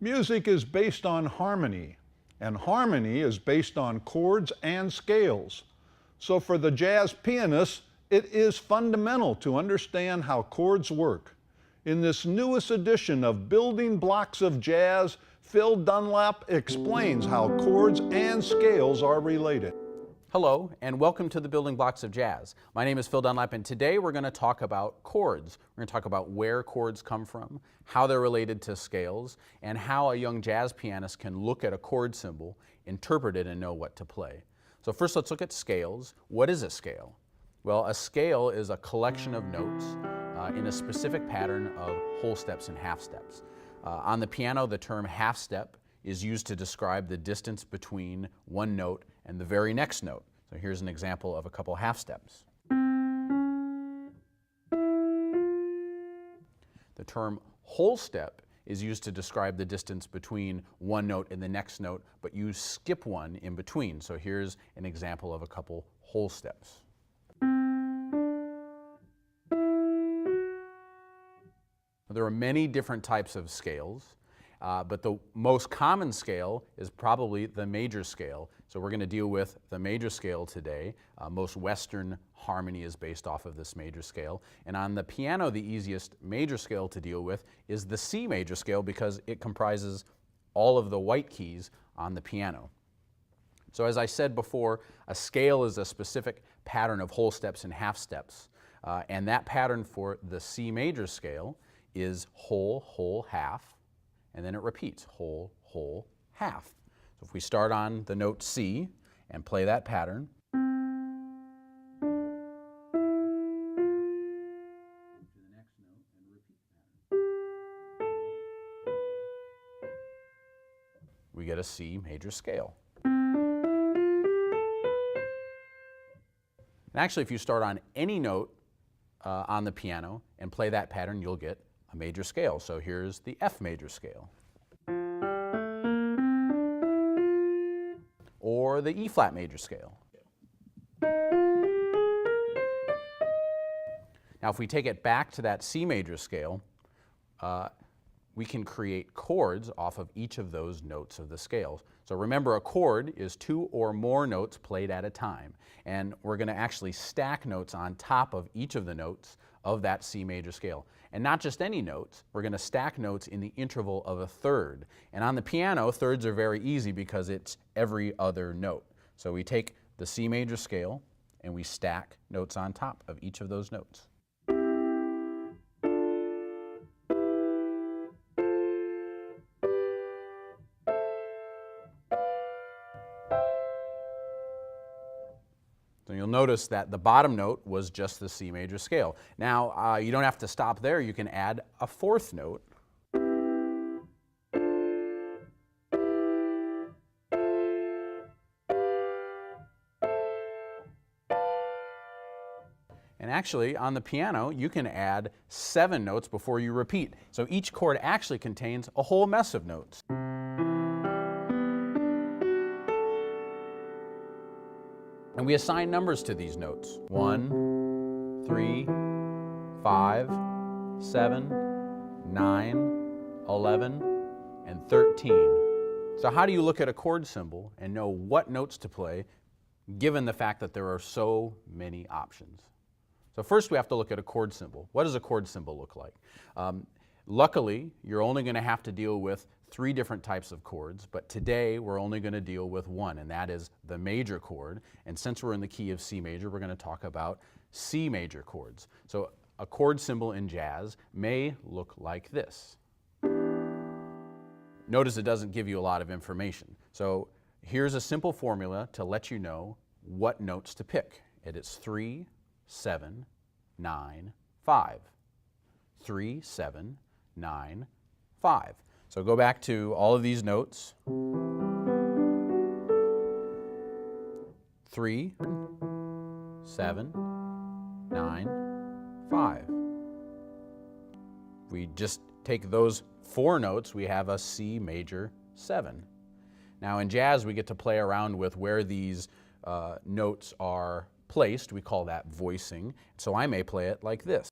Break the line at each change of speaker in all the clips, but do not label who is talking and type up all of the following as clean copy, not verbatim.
Music is based on harmony, and harmony is based on chords and scales. So for the jazz pianist, it is fundamental to understand how chords work. In this newest edition of Building Blocks of Jazz, Phil Dunlap explains how chords and scales are related.
Hello, and welcome to the Building Blocks of Jazz. My name is Phil Dunlap, and today we're going to talk about chords. We're going to talk about where chords come from, how they're related to scales, and how a young jazz pianist can look at a chord symbol, interpret it, and know what to play. So first let's look at scales. What is a scale? Well, a scale is a collection of notes in a specific pattern of whole steps and half steps. On the piano, the term half step is used to describe the distance between one note and the very next note. So here's an example of a couple half steps. The term whole step is used to describe the distance between one note and the next note, but you skip one in between. So here's an example of a couple whole steps. There are many different types of scales. But the most common scale is probably the major scale. So we're going to deal with the major scale today. Most Western harmony is based off of this major scale. And on the piano, the easiest major scale to deal with is the C major scale because it comprises all of the white keys on the piano. So as I said before, a scale is a specific pattern of whole steps and half steps. And that pattern for the C major scale is whole, whole, half. And then it repeats, whole, whole, half. So if we start on the note C and play that pattern, we get a C major scale. And actually, if you start on any note on the piano and play that pattern, you'll get a major scale. So here's the F major scale. Or the E flat major scale. Now if we take it back to that C major scale, we can create chords off of each of those notes of the scale. So remember, a chord is two or more notes played at a time. And we're going to actually stack notes on top of each of the notes of that C major scale. And not just any notes, we're going to stack notes in the interval of a third. And on the piano, thirds are very easy because it's every other note. So we take the C major scale and we stack notes on top of each of those notes. So you'll notice that the bottom note was just the C major scale. Now, you don't have to stop there. You can add a fourth note. And actually, on the piano, you can add 7 notes before you repeat. So each chord actually contains a whole mess of notes. And we assign numbers to these notes. 1, 3, 5, 7, 9, 11, and 13. So how do you look at a chord symbol and know what notes to play, given the fact that there are so many options? So first we have to look at a chord symbol. What does a chord symbol look like? Luckily, you're only going to have to deal with 3 different types of chords, but today we're only going to deal with one, and that is the major chord. And since we're in the key of C major, we're going to talk about C major chords. So a chord symbol in jazz may look like this. Notice it doesn't give you a lot of information. So here's a simple formula to let you know what notes to pick. It is 3, 7, 9, 5. 3, 7, 9, 5. So go back to all of these notes. 3, 7, 9, 5. We just take those 4 notes, we have a C major 7. Now in jazz, we get to play around with where these notes are placed. We call that voicing. So I may play it like this.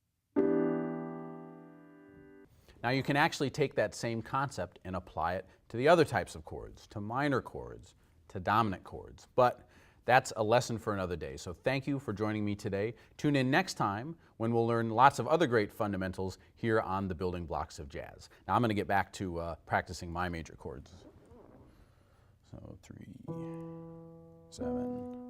Now you can actually take that same concept and apply it to the other types of chords, to minor chords, to dominant chords. But that's a lesson for another day. So thank you for joining me today. Tune in next time when we'll learn lots of other great fundamentals here on the building blocks of jazz. Now I'm going to get back to practicing my major chords. So 3, 7,